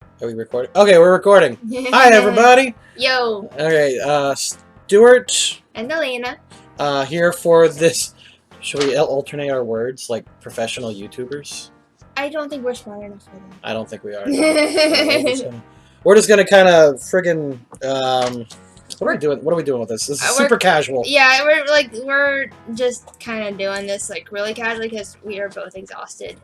Are we recording? Okay, we're recording. Hi, everybody. Yo. Okay, Stuart and Alaina. Here for this. Should we alternate our words like professional YouTubers? I don't think we're smart enough for that. I don't think we are. We're just gonna kind of friggin' what are we doing? What are we doing with this? This is super casual. Yeah, we're just kind of doing this like really casually because we are both exhausted,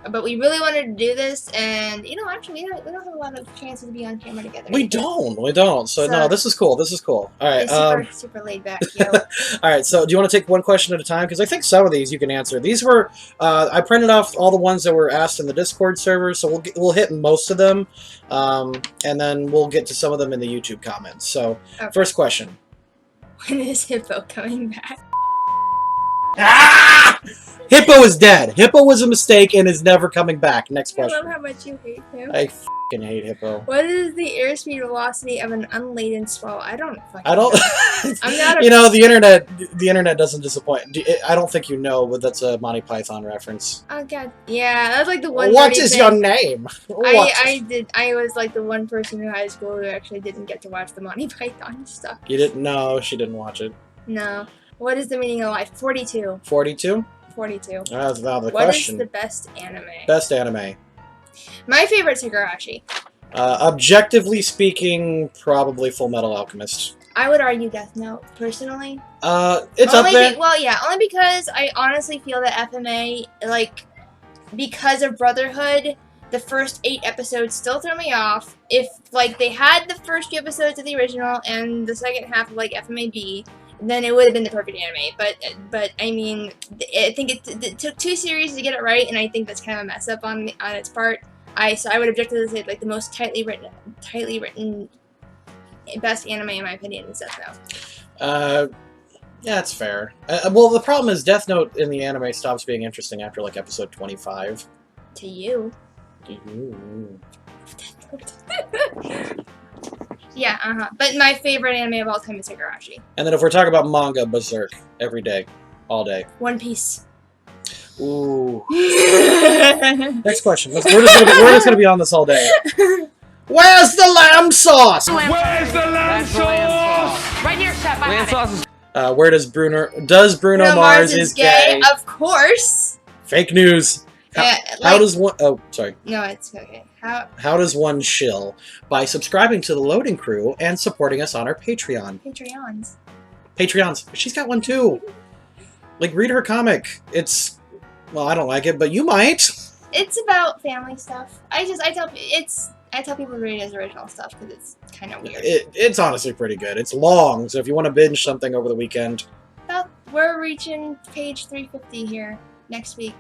but we really wanted to do this, and actually we don't have a lot of chances to be on camera together. We don't. So no, this is cool. This is cool. All right. It's super laid back. Yo. All right. So do you want to take one question at a time? Because I think some of these you can answer. These were I printed off all the ones that were asked in the Discord server, so we'll hit most of them, and then we'll get to some of them in the YouTube comments. So. Okay. First question. When is Hippo coming back? Ah! Hippo is dead. Hippo was a mistake and is never coming back. Next question. I love how much you hate him. I f***ing hate Hippo. What is the airspeed velocity of an unladen swallow? I don't fucking know. I'm not the internet doesn't disappoint. I don't think you know, but that's a Monty Python reference. Oh god. Yeah, that's like the one. What is your name? I was like the one person in high school who actually didn't get to watch the Monty Python stuff. You didn't? No, she didn't watch it. No. What is the meaning of life? 42. 42? 42. That's now the question. What is the best anime? Best anime. My favorite Higurashi. Objectively speaking, probably Full Metal Alchemist. I would argue Death Note, personally. It's up there. Only because I honestly feel that FMA, because of Brotherhood, the first 8 episodes still throw me off. If, they had the first 2 episodes of the original and the second half of, FMAB, then it would have been the perfect anime. But I mean, I think it took 2 series to get it right, and I think that's kind of a mess up on its part. So I would objectively say the most tightly written best anime in my opinion is Death Note. Yeah, that's fair. Well, the problem is Death Note in the anime stops being interesting after episode 25. To you. Ooh. Yeah, But my favorite anime of all time is Higurashi. And then if we're talking about manga, Berserk. Every day. All day. One Piece. Ooh. Next question. We're just gonna be on this all day. Where's the lamb sauce? Where's the lamb sauce? Right here, chef. Lamb sauce. Where does Bruno Mars is gay? Of course. Fake news. How does one? Oh, sorry. No, it's okay. How does one shill? By subscribing to the Loading Crew and supporting us on our Patreon. Patreons. She's got one too. Read her comic. Well, I don't like it, but you might. It's about family stuff. I tell people to read his original stuff because it's kind of weird. It's honestly pretty good. It's long, so if you want to binge something over the weekend. Well, we're reaching page 350 here next week.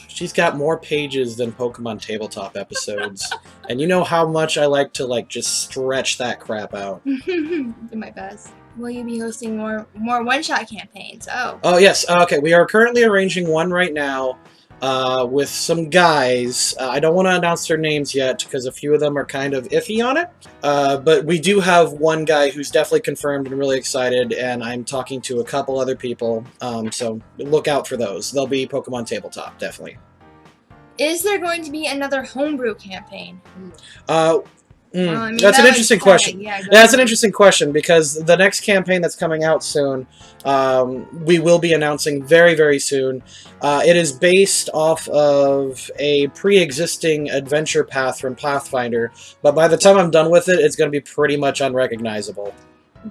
She's got more pages than Pokemon Tabletop episodes. And you know how much I like to, just stretch that crap out. Do my best. Will you be hosting more one-shot campaigns? Oh, yes. Okay, we are currently arranging one right now with some guys. I don't want to announce their names yet because a few of them are kind of iffy on it. But we do have one guy who's definitely confirmed and really excited, and I'm talking to a couple other people. So look out for those. They'll be Pokemon Tabletop, definitely. Is there going to be another homebrew campaign? That's an interesting question. That's an interesting question because the next campaign that's coming out soon, we will be announcing very, very soon. It is based off of a pre-existing adventure path from Pathfinder, but by the time I'm done with it, it's going to be pretty much unrecognizable.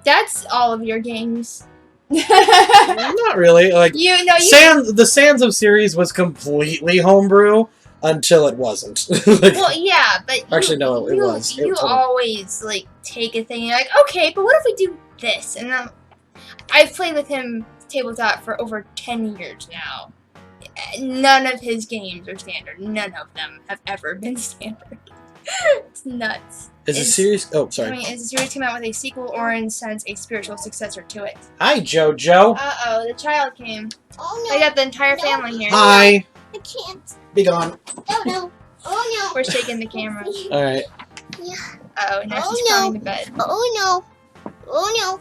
That's all of your games. Not really. The Sands of series was completely homebrew. Until it wasn't. Well, yeah, but it was. You always take a thing and you're like, okay, but what if we do this? And I've played with him tabletop for over 10 years now. None of his games are standard. None of them have ever been standard. It's nuts. Is the series? Oh, sorry. As the series came out with a sequel or in sense a spiritual successor to it. Hi, JoJo. Uh-oh, the child came. Oh no. I got the entire family here. Hi. I can't. Be gone. Oh no. Oh no. We're shaking the camera. Alright. Yeah. Uh-oh, now she's crawling to bed. Oh no. Oh no.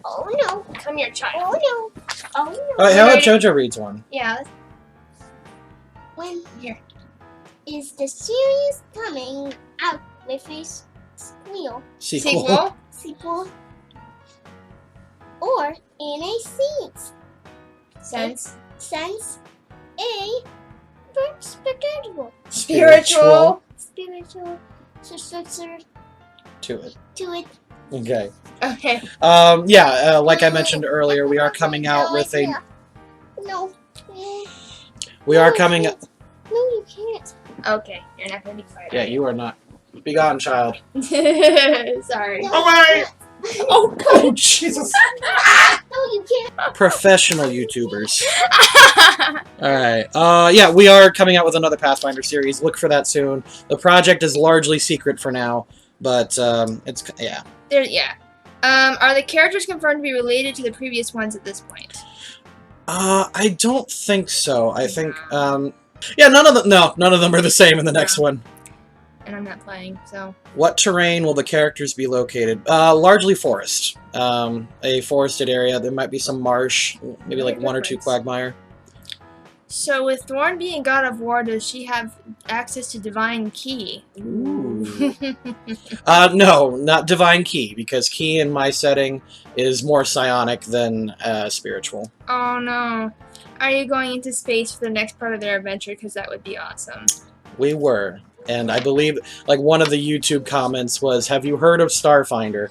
Oh no. Come here, child. Oh no. Oh no. Alright, how about JoJo reads one? Yeah. When here is the series coming out? my face squeal. Sequel. Sequel. Or in a sense. Sense. A spiritual. Spiritual successor To it. to it. Okay. Okay. Yeah, like I mentioned earlier, we are coming out with a... No. We are coming... No, you can't. Okay, you're not gonna be quiet. Yeah, you are not. Be gone, child. Sorry. No, Away! Oh, Oh, Jesus. No, you can't. Professional YouTubers. Alright. Yeah, we are coming out with another Pathfinder series. Look for that soon. The project is largely secret for now, but, it's... Yeah. Yeah. Are the characters confirmed to be related to the previous ones at this point? I don't think so. I think, yeah, none of them are the same in the next one. And I'm not playing, so... What terrain will the characters be located? Largely forest. A forested area. There might be some marsh, maybe like one or two quagmire. So with Thorn being God of War, does she have access to Divine Key? Ooh. No, not Divine Key, because Key in my setting is more psionic than spiritual. Oh no. Are you going into space for the next part of their adventure? Because that would be awesome. We were. And I believe, like, one of the YouTube comments was, have you heard of Starfinder?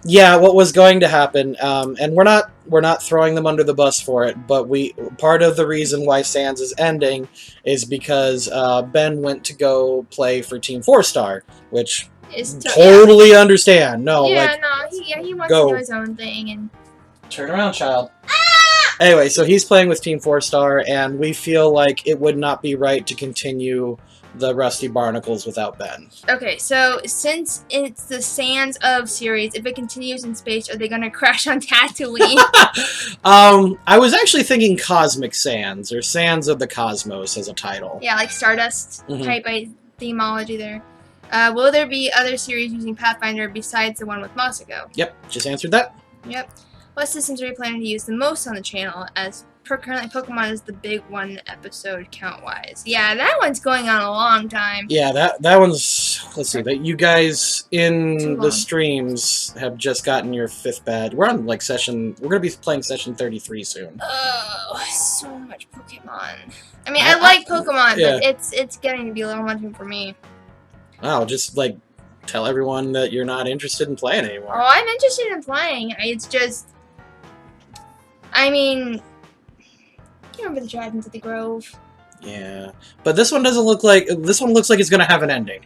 Yeah, what was going to happen, and we're not throwing them under the bus for it, but part of the reason why Sans is ending is because Ben went to go play for Team 4-Star, which totally understand. No, yeah, like, he wants go. to do his own thing and turn around, child. Anyway, so he's playing with Team 4-Star, and we feel like it would not be right to continue the Rusty Barnacles without Ben. Okay, so since it's the Sands of series, if it continues in space, are they gonna crash on Tatooine? I was actually thinking Cosmic Sands, or Sands of the Cosmos as a title. Yeah, like Stardust type themology there. Will there be other series using Pathfinder besides the one with Masago? Yep, just answered that. Yep. What systems are you planning to use the most on the channel, as currently Pokemon is the big one episode count-wise? Yeah, that one's going on a long time. Yeah, that one's... Let's see, that you guys in the streams have just gotten your 5th badge. We're on, like, session... We're going to be playing session 33 soon. Oh, so much Pokemon. I mean, I like Pokemon, but it's getting to be a little much for me. Wow, just, like, tell everyone that you're not interested in playing anymore. Oh, I'm interested in playing. It's just... I mean... You remember the Dragons of the Grove? Yeah, but this one doesn't look like... This one looks like it's going to have an ending.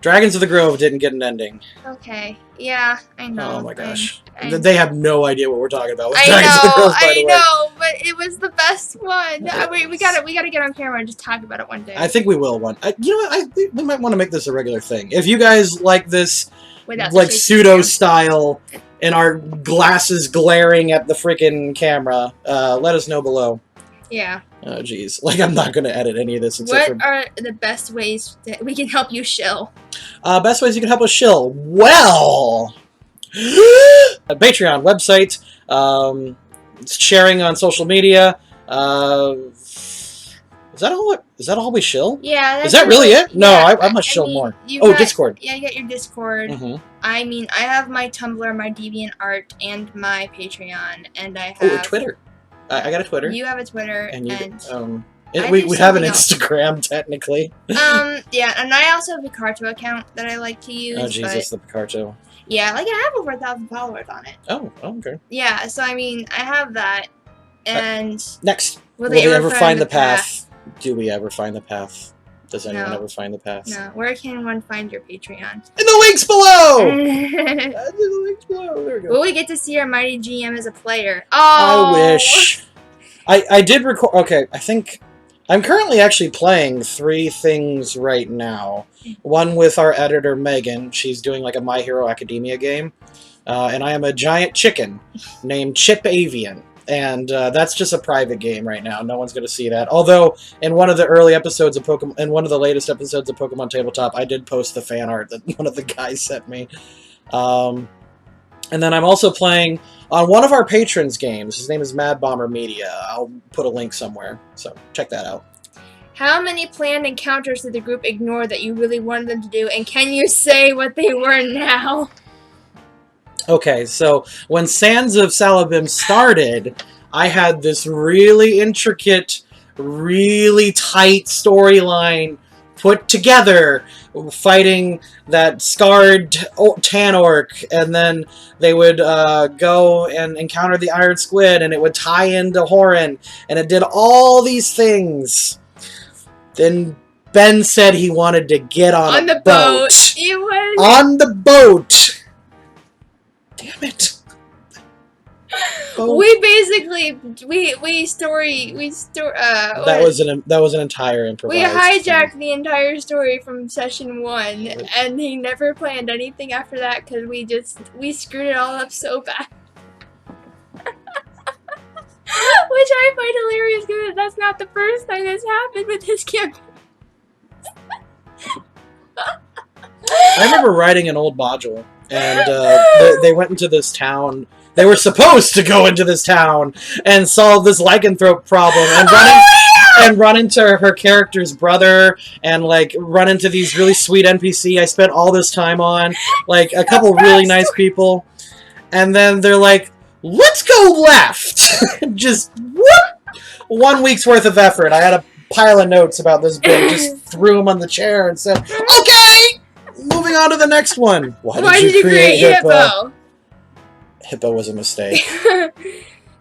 Dragons of the Grove didn't get an ending. Okay, yeah, I know. Oh my gosh. They have no idea what we're talking about with I Dragons of the Grove, by the I way. know, but it was the best one. We gotta get on camera and just talk about it one day. I think we will one. You know what? We might want to make this a regular thing. If you guys like this, like, pseudo-style, and our glasses glaring at the freaking camera, let us know below. Yeah. Oh, jeez. Like, I'm not going to edit any of this except What are the best ways that we can help you shill? Best ways you can help us shill? Well... Patreon, website, sharing on social media. Is that all we shill? Yeah. Is that really it? No, I must shill more. Discord. Yeah, you got your Discord. Mm-hmm. I mean, I have my Tumblr, my DeviantArt, and my Patreon, and I have... Oh, Twitter. I got a Twitter. You have a Twitter, and we we have an Instagram, technically. Yeah, and I also have a Picarto account that I like to use. Oh, Jesus, the Picarto. Yeah, like, I have over 1,000 followers on it. Oh, okay. Yeah, so, I mean, I have that, and... Next. Will they ever find the path? Do we ever find the path? Does anyone ever find the path? No. Where can one find your Patreon? In the links below! In the links below. There we go. Will we get to see our mighty GM as a player? Oh! I wish. I did record... Okay, I think... I'm currently actually playing 3 things right now. One with our editor, Megan. She's doing, like, a My Hero Academia game. And I am a giant chicken named Chip Avian. And that's just a private game right now. No one's going to see that. Although, in one of the early episodes of Pokemon... In one of the latest episodes of Pokemon Tabletop, I did post the fan art that one of the guys sent me. And then I'm also playing on one of our patrons' games. His name is Mad Bomber Media. I'll put a link somewhere, so check that out. How many planned encounters did the group ignore that you really wanted them to do, and can you say what they were now? Okay, so when Sands of Sala'Bhim started, I had this really intricate, really tight storyline put together, fighting that scarred tan orc, and then they would go and encounter the Iron Squid, and it would tie into Horren, and it did all these things. Then Ben said he wanted to get on the boat. It was on the boat. Damn it. We basically that was an entire improvised. We hijacked the entire story from session 1, and he never planned anything after that because we screwed it all up so bad. Which I find hilarious because that's not the first time that's happened with this campaign. I remember writing an old module, and they went into this town. They were supposed to go into this town and solve this lycanthrope problem, and run into her character's brother, and like run into these really sweet NPC I spent all this time on, like a couple really nice people, and then they're like, "Let's go left." Just whoop! 1 week's worth of effort. I had a pile of notes about this book, just threw them on the chair and said, "Okay, moving on to the next one." Why did you create Hippo? Hippo was a mistake.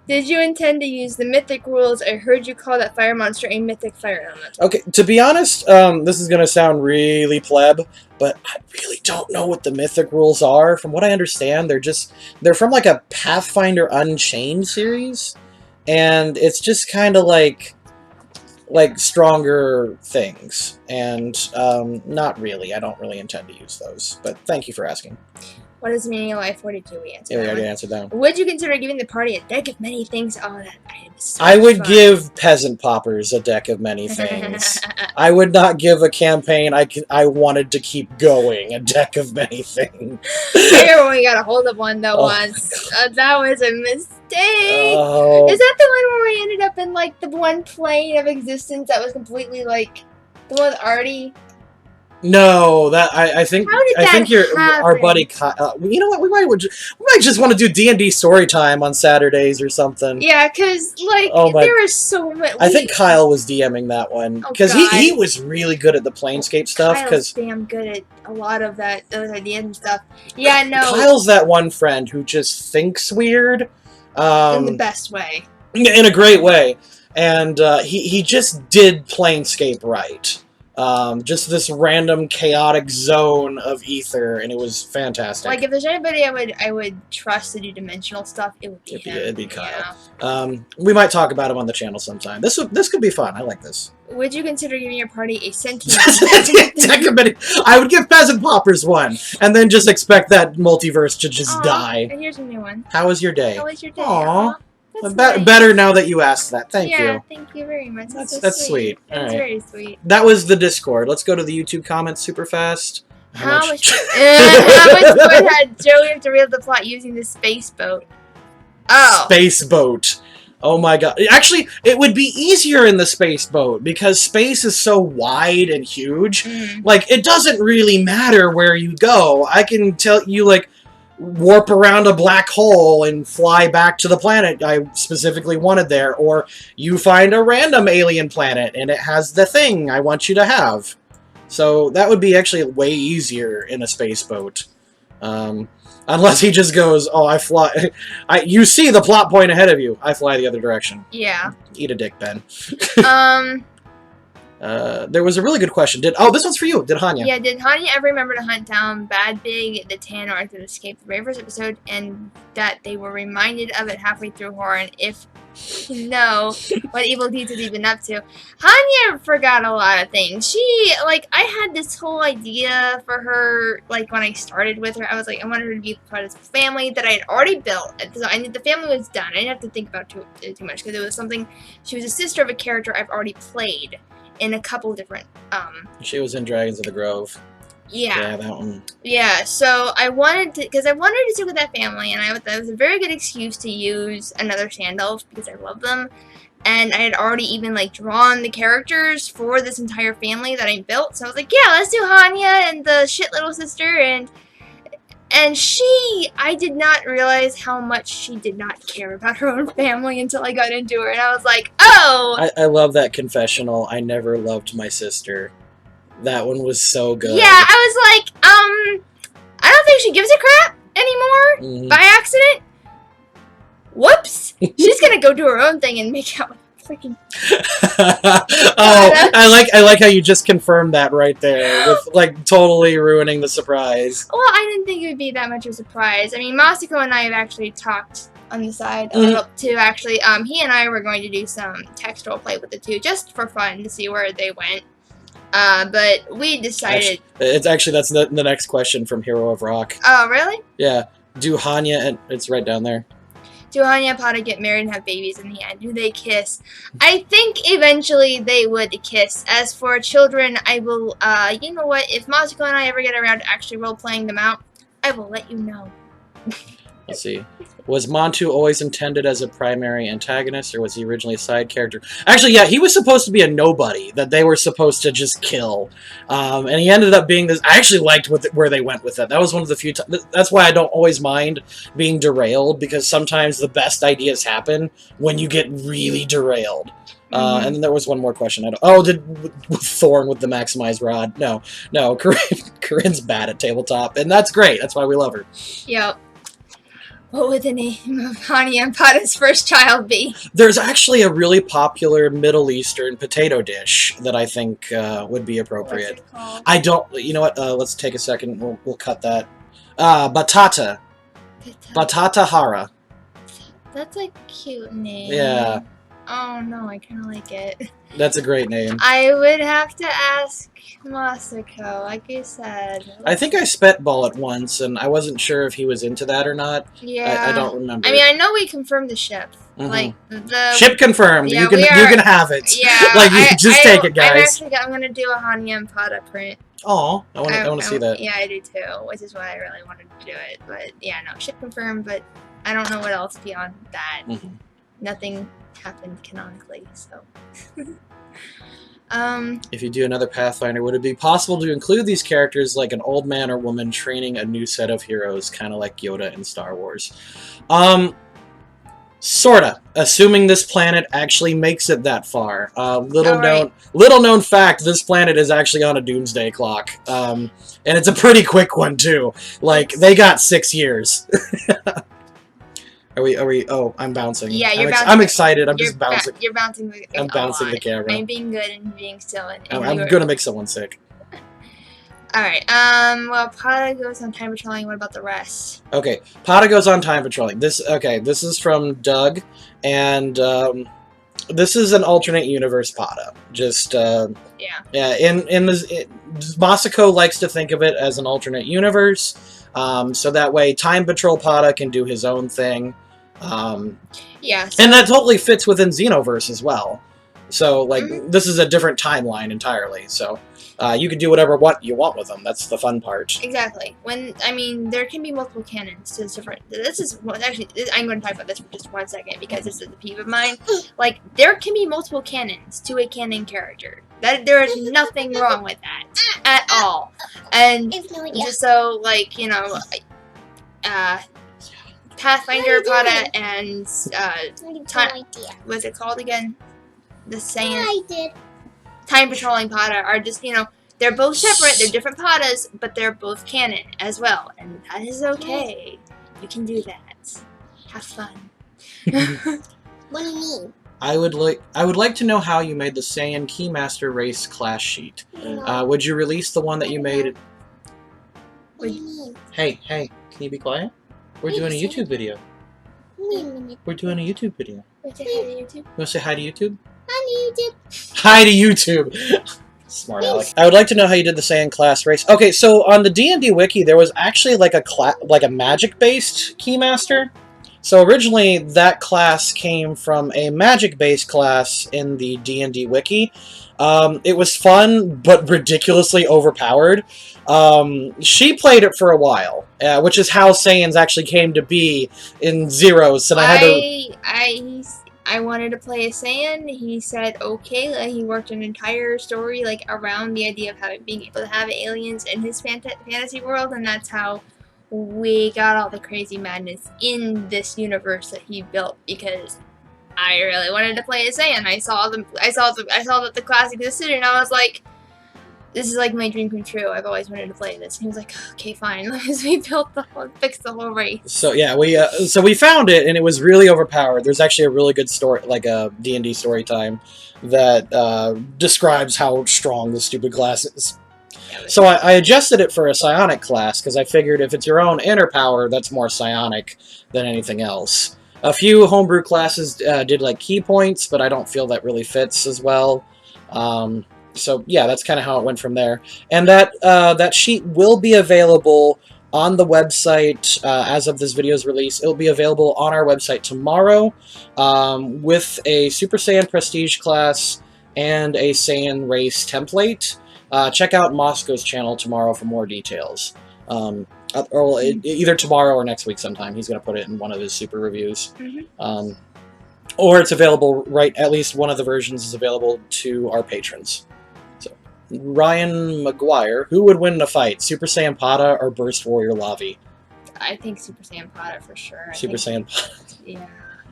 Did you intend to use the mythic rules? I heard you call that fire monster a mythic fire element. Okay, to be honest, this is going to sound really pleb, but I really don't know what the mythic rules are. From what I understand, they're from like a Pathfinder Unchained series, and it's just kind of like stronger things, and not really. I don't really intend to use those, but thank you for asking. What is the meaning of life 42? We answered. Yeah, we already answered that one. Would you consider giving the party a deck of many things? Oh, that is so I would fun. give Peasant Poppers a deck of many things. I would not give a campaign I wanted to keep going a deck of many things. Here when we got a hold of one though once. That was a mistake. Oh. Is that the one where we ended up in like the one plane of existence that was completely like the one with Artie? No, that I think our buddy Kyle. You know what? We might just want to do D&D story time on Saturdays or something. Yeah, because like there was so much. I think Kyle was DMing that one because he was really good at the Planescape stuff. Kyle's damn good at a lot of those ideas and stuff. Yeah, no. Kyle's that one friend who just thinks weird. In the best way. In a great way, and he just did Planescape right. Just this random chaotic zone of ether, and it was fantastic. Like if there's anybody I would trust to do dimensional stuff, it would be him. It'd be Kyle. Yeah. We might talk about him on the channel sometime. This could be fun. I like this. Would you consider giving your party a sentient? I would give Peasant Poppers one, and then just expect that multiverse to just die. And here's a new one. How was your day? How was your day? Aww. Nice. Better now that you asked that. Thank you. Yeah, thank you very much. That's sweet. That's very sweet. That was the Discord. Let's go to the YouTube comments super fast. How much fun had Joey have to reveal the plot using the space boat? Oh. Space boat. Oh my god. Actually, it would be easier in the space boat because space is so wide and huge. Like, it doesn't really matter where you go. I can tell you, like, warp around a black hole and fly back to the planet I specifically wanted there, or you find a random alien planet and it has the thing I want you to have. So that would be actually way easier in a space boat. Unless he just goes, "Oh, I fly." You see the plot point ahead of you. I fly the other direction. Yeah. Eat a dick, Ben. There was a really good question. This one's for you. Did Hanya? Yeah, did Hanya ever remember to hunt down Bad Big, the Tan Orc that escaped the very first episode, and that they were reminded of it halfway through Horren? If no, what evil deeds has he been up to? Hanya forgot a lot of things. I had this whole idea for her, like, when I started with her. I was like, I wanted her to be part of this family that I had already built. So the family was done. I didn't have to think about it too much, because it was something, she was a sister of a character I've already played in a couple different, She was in Dragons of the Grove. Yeah. Yeah, that one. Yeah, so I wanted to, because I wanted to stick with that family, and that was a very good excuse to use another Sandalf, because I love them. and I had already even like drawn the characters for this entire family that I built. So I was like, yeah, let's do Hanya and the shit little sister, and I did not realize how much she did not care about her own family until I got into her, and I was like, oh! I love that confessional. I never loved my sister. That one was so good. Yeah, I was like, I don't think she gives a crap anymore by accident. Whoops! She's gonna go do her own thing and make out with freaking. Oh, I like how you just confirmed that right there, with like totally ruining the surprise. Well, I didn't think it would be that much of a surprise. I mean, Masako and I have actually talked on the side a little too. Actually, he and I were going to do some text role play with the two just for fun to see where they went. But we decided. That's the next question from Hero of Rock. Oh, really? Yeah. Do Hanya and it's right down there. Do Hanya and Pada get married and have babies in the end? Do they kiss? I think eventually they would kiss. As for children, I will, you know what? If Masako and I ever get around to actually role-playing them out, I will let you know. Let's see. Was Montu always intended as a primary antagonist, or was he originally a side character? Actually, yeah, he was supposed to be a nobody that they were supposed to just kill. And he ended up being this... I actually liked where they went with it. That was one of the few times... That's why I don't always mind being derailed, because sometimes the best ideas happen when you get really derailed. And then there was one more question. Did Thorn with the maximized rod? No. Corinne's bad at tabletop, and that's great. That's why we love her. Yep. What would the name of Hanya and Pada's first child be? There's actually a really popular Middle Eastern potato dish that I think would be appropriate. What's it called? I don't... You know what? Let's take a second. We'll cut that. Batata. Batata Hara. That's a cute name. Yeah. Oh no, I kind of like it. That's a great name. I would have to ask Masako, like you said. I think I spitball it once, and I wasn't sure if he was into that or not. Yeah. I don't remember. I mean, I know we confirmed the ship. Like the ship confirmed. Yeah, you can have it. Yeah. Like take it, guys. I'm gonna do a Hanya and Pada print. Oh, I want to see that. Yeah, I do too. Which is why I really wanted to do it. But yeah, no, ship confirmed. But I don't know what else beyond that. Nothing happened canonically, so. If you do another Pathfinder, would it be possible to include these characters like an old man or woman training a new set of heroes, kind of like Yoda in Star Wars? Sorta. Assuming this planet actually makes it that far. Little known fact: this planet is actually on a doomsday clock, and it's a pretty quick one too. Like they got 6 years. Are we? Oh, I'm bouncing. Yeah, you're bouncing. I'm excited. I'm just bouncing. You're bouncing. I'm bouncing the camera. I'm being good and being still. I'm gonna make someone sick. Alright, well, Pada goes on time patrolling. What about the rest? Okay, Pada goes on time patrolling. This is from Doug, and this is an alternate universe Pada. Just yeah. In this, Masako likes to think of it as an alternate universe, so that way Time Patrol Pada can do his own thing. Yeah, and that totally fits within Xenoverse as well. So like this is a different timeline entirely. So. You can do whatever you want with them. That's the fun part. Exactly. There can be multiple canons to different. I'm going to talk about this for just 1 second because this is a peeve of mine. Like, there can be multiple canons to a canon character. There is nothing wrong with that at all. And just so, like, you know, Pathfinder, Pada, and what's it called again? The same. I did. Time patrolling Pada are just, you know, they're both separate, they're different Padas, but they're both canon as well, and that is okay. You can do that. Have fun. What do you mean? I would like to know how you made the Saiyan Keymaster race class sheet. Would you release the one that you made? What do you mean? Hey, can you be quiet? We're doing a YouTube video. Wait a minute. We're doing a YouTube video. Wait, say hi to YouTube. You want to say hi to YouTube? Hi to YouTube. Hi to YouTube. Smart Alex. I would like to know how you did the Saiyan class race. Okay, so on the D&D wiki, there was actually like a magic-based Keymaster. So originally, that class came from a magic-based class in the D&D wiki. It was fun, but ridiculously overpowered. She played it for a while, which is how Saiyans actually came to be in Zeros. And I wanted to play a Saiyan. He said okay. Like, he worked an entire story like around the idea of being able to have aliens in his fantasy world, and that's how we got all the crazy madness in this universe that he built. Because I really wanted to play a Saiyan. I saw that the class existed, and I was like, this is like my dream come true. I've always wanted to play this. And he was like, okay, fine. So we fixed the whole race. So yeah, we found it, and it was really overpowered. There's actually a really good story, like a D&D story time, that describes how strong this stupid class is. So I adjusted it for a psionic class, because I figured if it's your own inner power, that's more psionic than anything else. A few homebrew classes did like key points, but I don't feel that really fits as well. So yeah, that's kind of how it went from there. And that sheet will be available on the website as of this video's release. It'll be available on our website tomorrow with a Super Saiyan Prestige class and a Saiyan Race template. Check out Moscow's channel tomorrow for more details. Or either tomorrow or next week sometime. He's going to put it in one of his super reviews. Or it's available, at least one of the versions is available to our patrons. Ryan McGuire, who would win in a fight, Super Saiyan Pada or Burst Warrior Lavi? I think Super Saiyan Pada for sure. Super Saiyan Pada. Yeah.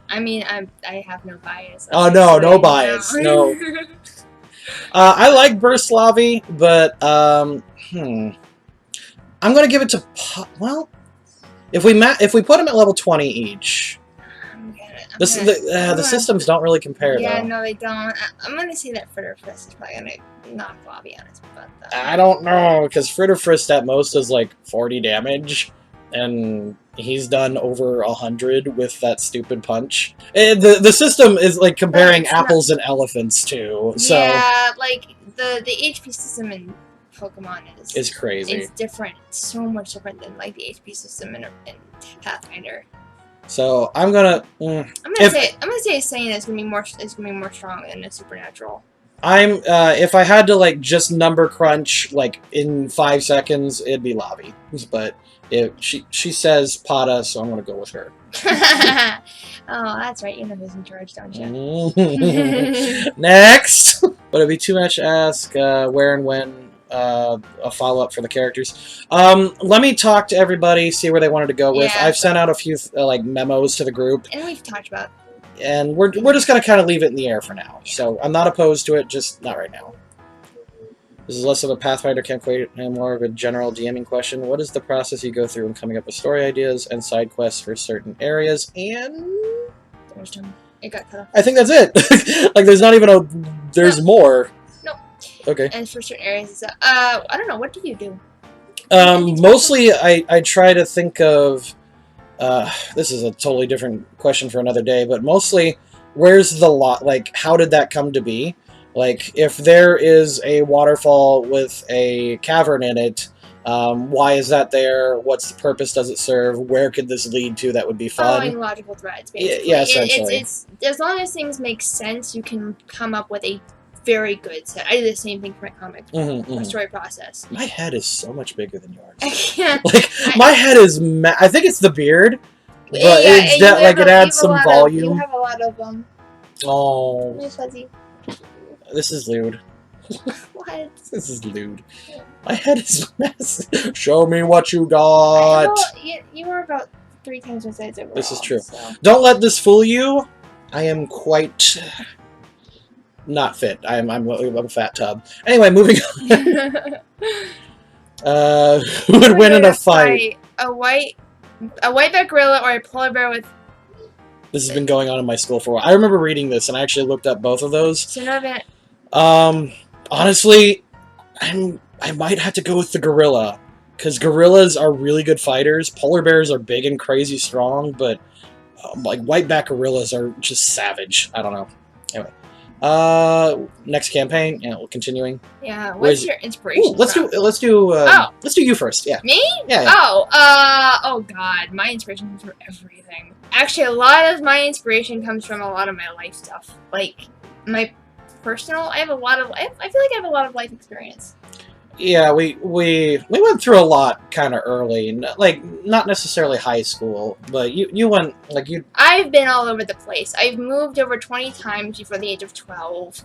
I mean, I have no bias. Oh, no bias. No. I like Burst Lavi, but, I'm going to give it to... Well, if we put them at level 20 each... The systems don't really compare, though. Yeah, no, they don't. I'm going to say that Fritter Frisk is probably going to knock Lavi on his butt, though. I don't know, because Fritter Frisk at most does like 40 damage, and he's done over 100 with that stupid punch. The system is like comparing apples and elephants, too. So yeah, like, the HP system in Pokemon is crazy. It's different. It's so much different than, like, the HP system in Pathfinder. So I'm gonna say Saiyan is gonna be more strong than a supernatural. If I had to like just number crunch like in 5 seconds, it'd be Lavi. But she says Pada, so I'm gonna go with her. Oh, that's right. You know who's in charge, don't you? Next, would it be too much to ask where and when a follow-up for the characters? Let me talk to everybody, see where they wanted to go with. Yeah, I've sent out a few like memos to the group, and we've talked about, and we're just gonna kind of leave it in the air for now. So I'm not opposed to it, just not right now. This is less of a Pathfinder campaign and more of a general DMing question. What is the process you go through in coming up with story ideas and side quests for certain areas? And it got cut off. I think that's it. Like, there's not even there's more. Okay. And for certain areas, I don't know. What do you do? Mostly, I try to think of. This is a totally different question for another day, but mostly, where's the lot? Like, how did that come to be? Like, if there is a waterfall with a cavern in it, why is that there? What's the purpose? Does it serve? Where could this lead to? That would be fun. Following logical threads, basically. Yeah, essentially. It's as long as things make sense, you can come up with a very good set. I do the same thing for my comic story process. My head is so much bigger than yours. I can't. Like, my head is I think it's the beard, but it's that like it adds some volume. You have a lot of Oh. Miss Fuzzy. This is lewd. What? This is lewd. My head is massive. Show me what you got. You are about 3 times my size overall. This is true. So. Don't let this fool you. I am quite not fit. I'm a fat tub. Anyway, moving on. Who would win in a fight? A whiteback gorilla or a polar bear with... This has been going on in my school for a while. I remember reading this, and I actually looked up both of those. So no event. Honestly, I might have to go with the gorilla, because gorillas are really good fighters. Polar bears are big and crazy strong, but like whiteback gorillas are just savage. I don't know. Anyway, next campaign. Yeah, we're continuing. Yeah. What's your inspiration? Ooh, let's do you first. Yeah. Me? Yeah. Oh God, my inspiration comes from everything. Actually, a lot of my inspiration comes from a lot of my life stuff. Like my personal, I feel like I have a lot of life experience. Yeah, we went through a lot kind of early, like not necessarily high school, but you went like you. I've been all over the place. I've moved over 20 times before the age of 12.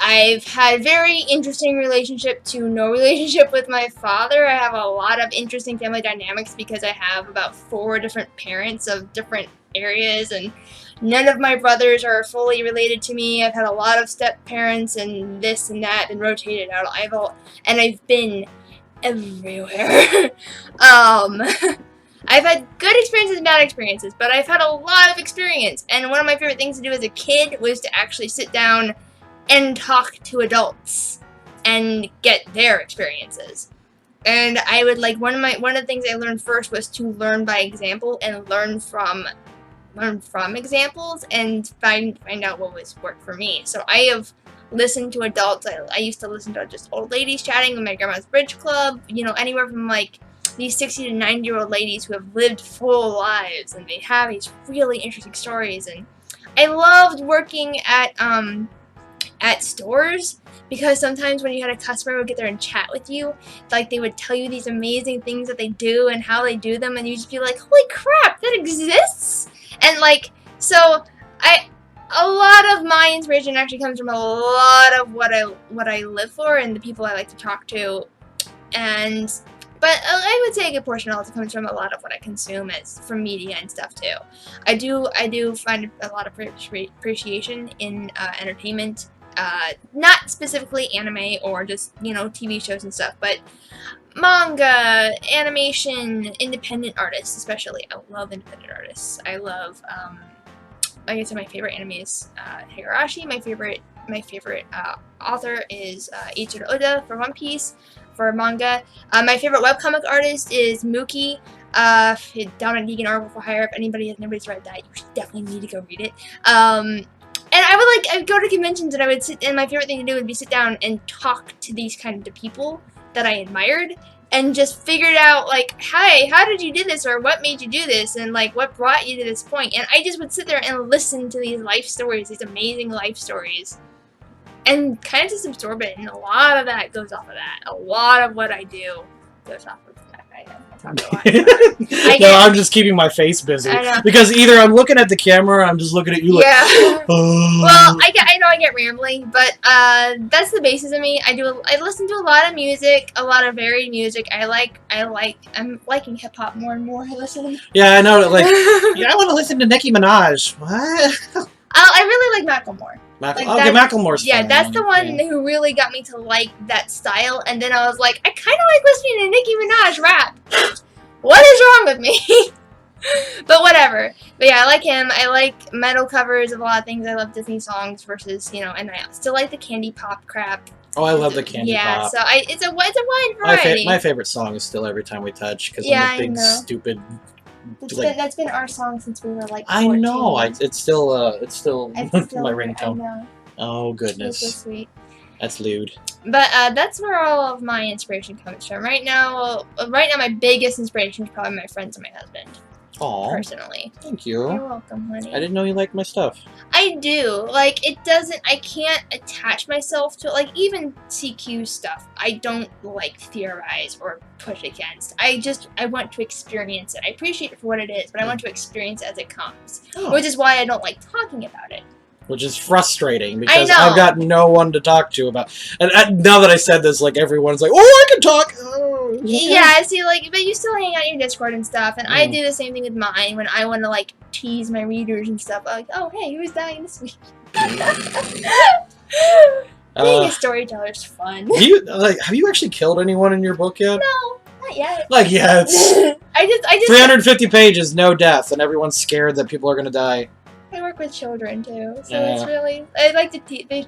I've had very interesting relationship to no relationship with my father. I have a lot of interesting family dynamics because I have about 4 different parents of different areas, and none of my brothers are fully related to me. I've had a lot of step parents and this and that and rotated out. I've been everywhere. I've had good experiences and bad experiences, but I've had a lot of experience. And one of my favorite things to do as a kid was to actually sit down and talk to adults and get their experiences. And I would like one of the things I learned first was to learn by example and learn from examples and find out what was worked for me. So I have listened to adults. I used to listen to just old ladies chatting in my grandma's bridge club. You know, anywhere from like these 60 to 90-year-old ladies who have lived full lives and they have these really interesting stories. And I loved working at stores, because sometimes when you had a customer would get there and chat with you, like they would tell you these amazing things that they do and how they do them, and you'd just be like, holy crap, that exists? And like, so a lot of my inspiration actually comes from a lot of what I live for and the people I like to talk to, but I would say a good portion also comes from a lot of what I consume from media and stuff too. I do find a lot of appreciation in entertainment. Not specifically anime or just, you know, TV shows and stuff, but manga, animation, independent artists especially. I love independent artists. I love, like I said, my favorite anime is Higurashi. My favorite author is Eiichiro Oda for One Piece. For manga, my favorite webcomic artist is Mookie. Down at Negan Oracle for Hire. If nobody's read that, you should definitely need to go read it. And I'd go to conventions and I would and my favorite thing to do would be sit down and talk to these kind of people that I admired and just figured out, like, hey, how did you do this, or what made you do this, and like what brought you to this point. And I just would sit there and listen to these life stories, these amazing life stories, and kind of just absorb it. And a lot of that goes off of that. A lot of what I do goes off of that. I'm just keeping my face busy because either I'm looking at the camera or I'm just looking at you like, oh. Well, I know I get rambling, but that's the basis of me. I listen to a lot of music, a lot of varied music. I'm liking hip hop more and more. I listen. Yeah, I know. Like, yeah, I want to listen to Nicki Minaj. What? I really like Macklemore. Macklemore's fun. Yeah, that's the one who really got me to like that style, and then I was like, I kind of like listening to Nicki Minaj rap. What is wrong with me? But whatever. But yeah, I like him. I like metal covers of a lot of things. I love Disney songs versus, you know, and I still like the candy pop crap. Oh, I love the candy pop. Yeah, so it's a wide variety. My favorite song is still Every Time We Touch, because I'm a big stupid. That's been our song since we were like 14. I know. It's still my ringtone. I know. Oh goodness. It's so sweet. That's lewd. But that's where all of my inspiration comes from. Right now, my biggest inspiration is probably my friends and my husband. Aww. Personally. Thank you. You're welcome, honey. I didn't know you liked my stuff. I do. Like, I can't attach myself to, like, even CQ stuff. I don't, like, theorize or push against. I want to experience it. I appreciate it for what it is, but I want to experience it as it comes. Oh. Which is why I don't like talking about it. Which is frustrating, because I've got no one to talk to about. And now that I said this, like, everyone's like, oh, I can talk! Oh, yeah, see, like, but you still hang out in your Discord and stuff, and I do the same thing with mine when I want to, like, tease my readers and stuff. I'm like, oh, hey, who's dying this week? Being a storyteller is fun. Have you actually killed anyone in your book yet? No, not yet. Like, yeah, it's... I just 350 pages, no death, and everyone's scared that people are gonna die. I work with children too, so it's really. I like to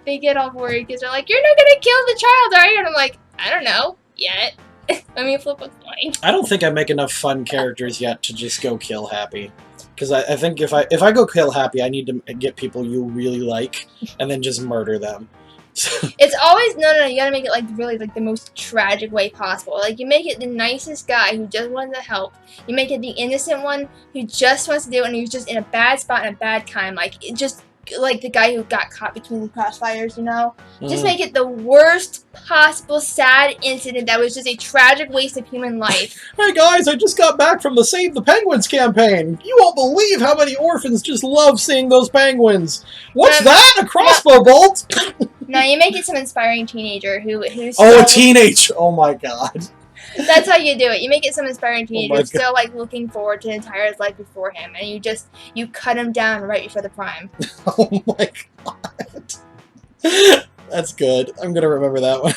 they get all worried because they're like, "You're not gonna kill the child, are you?" And I'm like, "I don't know yet. Let me flip a coin." I don't think I make enough fun characters yet to just go kill Happy, because I think if I go kill Happy, I need to get people you really like and then just murder them. It's always no. You gotta make it like really like the most tragic way possible. Like you make it the nicest guy who just wants to help. You make it the innocent one who just wants to do it and who's just in a bad spot and a bad time. Like it just like the guy who got caught between the crossfires, you know? Just Mhm. make it the worst possible sad incident that was just a tragic waste of human life. Hey guys, I just got back from the Save the Penguins campaign. You won't believe how many orphans just love seeing those penguins. What's that? A crossbow bolt? No, you make it some inspiring teenager who's Oh, a still- teenage! Oh my god. That's how you do it. You make it some inspiring teenager my who's still like looking forward to the entire life before him, and you cut him down right before the prime. Oh my god. That's good. I'm gonna remember that one.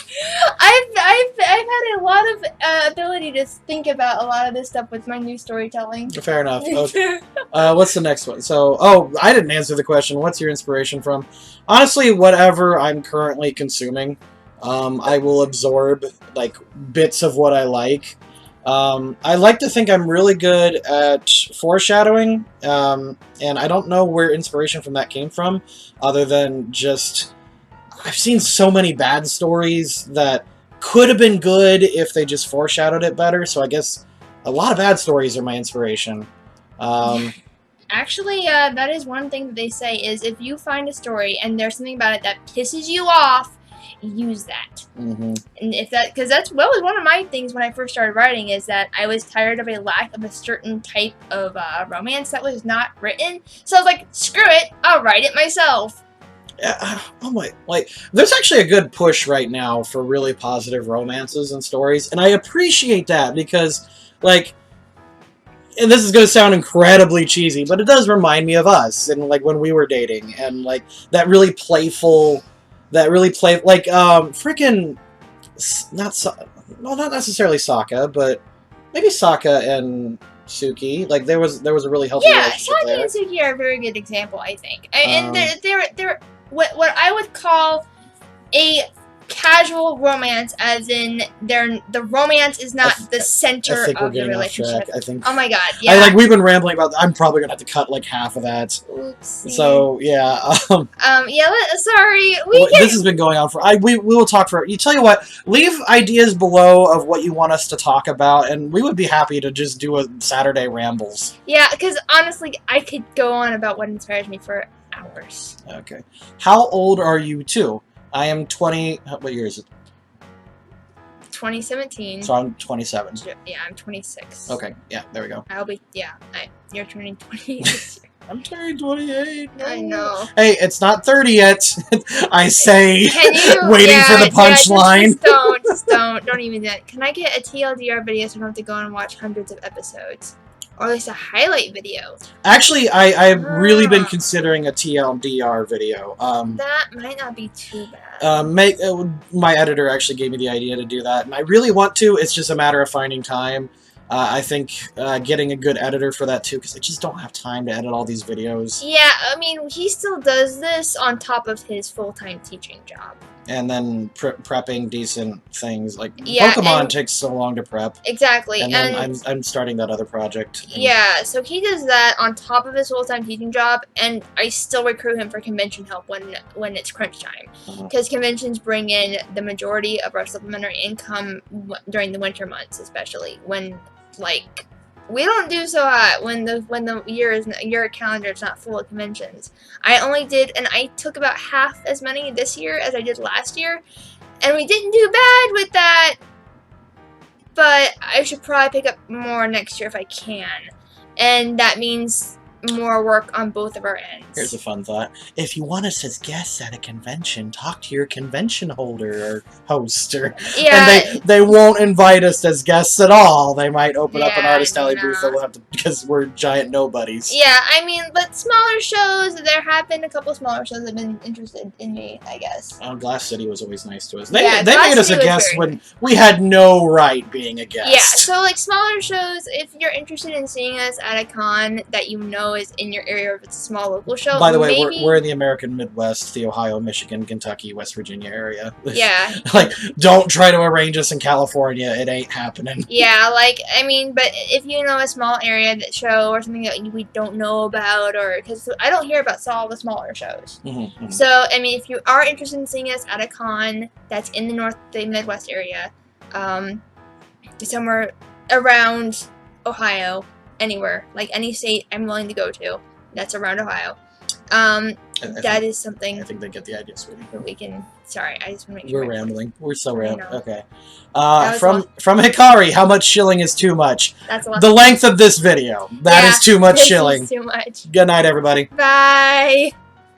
I've had a lot of ability to think about a lot of this stuff with my new storytelling. Fair enough. Okay. What's the next one? So, I didn't answer the question. What's your inspiration from? Honestly, whatever I'm currently consuming. I will absorb, like, bits of what I like. I like to think I'm really good at foreshadowing, and I don't know where inspiration from that came from, other than just... I've seen so many bad stories that could have been good if they just foreshadowed it better, so I guess a lot of bad stories are my inspiration. Actually, that is one thing that they say is if you find a story and there's something about it that pisses you off, use that. Mm-hmm. And if that, because that was one of my things when I first started writing, is that I was tired of a lack of a certain type of romance that was not written. So I was like, screw it, I'll write it myself. Oh my, like, there's actually a good push right now for really positive romances and stories, and I appreciate that because, like, and this is going to sound incredibly cheesy, but it does remind me of us and, like, when we were dating, and, like, that really playful, like, freaking, not necessarily Sokka, but maybe Sokka and Suki, like, there was a really healthy relationship Saki there. and Suki are a very good example, I think. And they're what I would call a casual romance, as in the romance is not the center I think we're of the getting off relationship. track. I think. Oh my god, yeah. We've been rambling about. I'm probably gonna have to cut like half of that. Oopsie. So yeah. Sorry. This has been going on for. We will talk for. You tell you what. Leave ideas below of what you want us to talk about, and we would be happy to just do a Saturday rambles. Yeah, because honestly, I could go on about what inspires me for hours. Okay. How old are you two? I am 20. What year is it? 2017. So I'm 27. Yeah, I'm 26. Okay. Yeah. There we go. I'll be. Yeah. You're turning 28. I'm turning 28. I know. Hey, it's not 30 yet. I say, Can you, waiting for the punchline. Just don't even do that. Can I get a TLDR video so I don't have to go and watch hundreds of episodes? Or at least a highlight video. Actually, I've really been considering a TLDR video. That might not be too bad. My editor actually gave me the idea to do that, and I really want to. It's just a matter of finding time. I think getting a good editor for that too, because I just don't have time to edit all these videos. Yeah, I mean, he still does this on top of his full-time teaching job. And then prepping decent things, like Yeah, Pokemon and- takes so long to prep. Exactly. And then I'm starting that other project. Yeah, so he does that on top of his full-time teaching job, and I still recruit him for convention help when it's crunch time. Because conventions bring in the majority of our supplementary income during the winter months, especially when, like, we don't do so hot when the year calendar is not full of conventions. I took about half as many this year as I did last year, and we didn't do bad with that. But I should probably pick up more next year if I can, and that means more work on both of our ends. Here's a fun thought. If you want us as guests at a convention, talk to your convention holder or host. Yeah. And they won't invite us as guests at all. They might open up an Yeah, artist alley no. booth that we'll have to, because we're giant nobodies. Yeah, I mean, but smaller shows, there have been a couple smaller shows that have been interested in me, I guess. Glass City was always nice to us. Yeah, They Glass made us a City was guest very when we had no right being a guest. Yeah, so like smaller shows, if you're interested in seeing us at a con that you know is in your area, or if it's a small local show. By the way, maybe... we're in the American Midwest, the Ohio, Michigan, Kentucky, West Virginia area. Yeah. Like, don't try to arrange us in California. It ain't happening. Yeah, like, I mean, but if you know a small area that show or something that we don't know about, or because I don't hear about all the smaller shows. Mm-hmm. So, I mean, if you are interested in seeing us at a con that's in the Midwest area, somewhere around Ohio, anywhere, like any state I'm willing to go to that's around Ohio. That is something I think they get the idea, sweetie. we can. Sorry, I just want to make sure. We're rambling. We're so I rambling. know. Okay. was From Hikari, how much shilling is too much? That's a lot. The length of this video. That is too much this shilling. is too much. Good night, everybody. Bye.